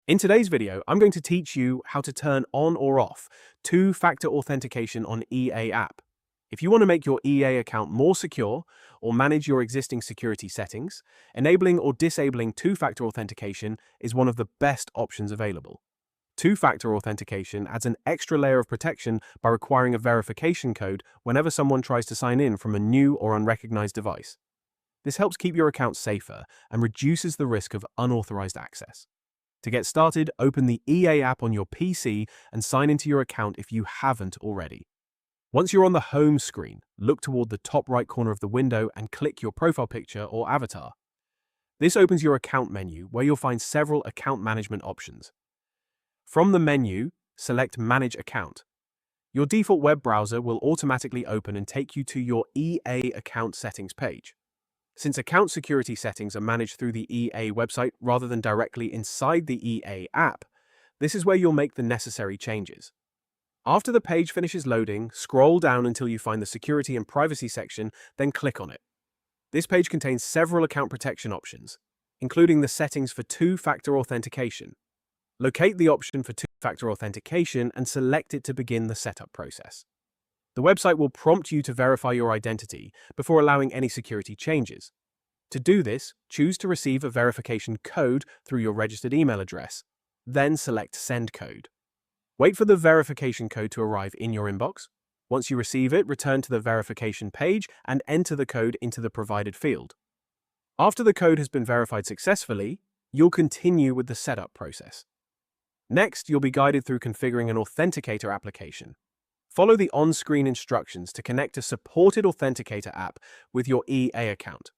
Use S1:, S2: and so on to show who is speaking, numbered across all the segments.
S1: In today's video, I'm going to teach you how to turn on or off two-factor authentication on EA app. If you want to make your EA account more secure or manage your existing security settings, enabling or disabling two-factor authentication is one of the best options available. Two-factor authentication adds an extra layer of protection by requiring a verification code whenever someone tries to sign in from a new or unrecognized device. This helps keep your account safer and reduces the risk of unauthorized access. To get started, open the EA app on your PC and sign into your account if you haven't already. Once you're on the home screen, look toward the top right corner of the window and click your profile picture or avatar. This opens your account menu where you'll find several account management options. From the menu, select Manage Account. Your default web browser will automatically open and take you to your EA account settings page. Since account security settings are managed through the EA website rather than directly inside the EA app, this is where you'll make the necessary changes. After the page finishes loading, scroll down until you find the Security and Privacy section, then click on it. This page contains several account protection options, including the settings for two-factor authentication. Locate the option for two-factor authentication and select it to begin the setup process. The website will prompt you to verify your identity before allowing any security changes. To do this, choose to receive a verification code through your registered email address, then select Send Code. Wait for the verification code to arrive in your inbox. Once you receive it, return to the verification page and enter the code into the provided field. After the code has been verified successfully, you'll continue with the setup process. Next, you'll be guided through configuring an authenticator application. Follow the on-screen instructions to connect a supported authenticator app with your EA account.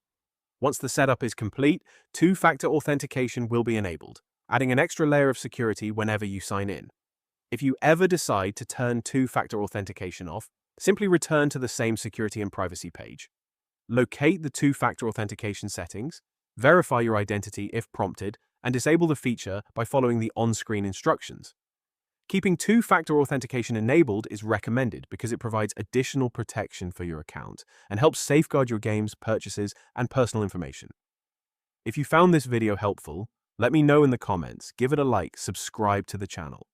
S1: Once the setup is complete, two-factor authentication will be enabled, adding an extra layer of security whenever you sign in. If you ever decide to turn two-factor authentication off, simply return to the same security and privacy page. Locate the two-factor authentication settings, verify your identity if prompted, and disable the feature by following the on-screen instructions. Keeping two-factor authentication enabled is recommended because it provides additional protection for your account and helps safeguard your games, purchases, and personal information. If you found this video helpful, let me know in the comments, give it a like, subscribe to the channel.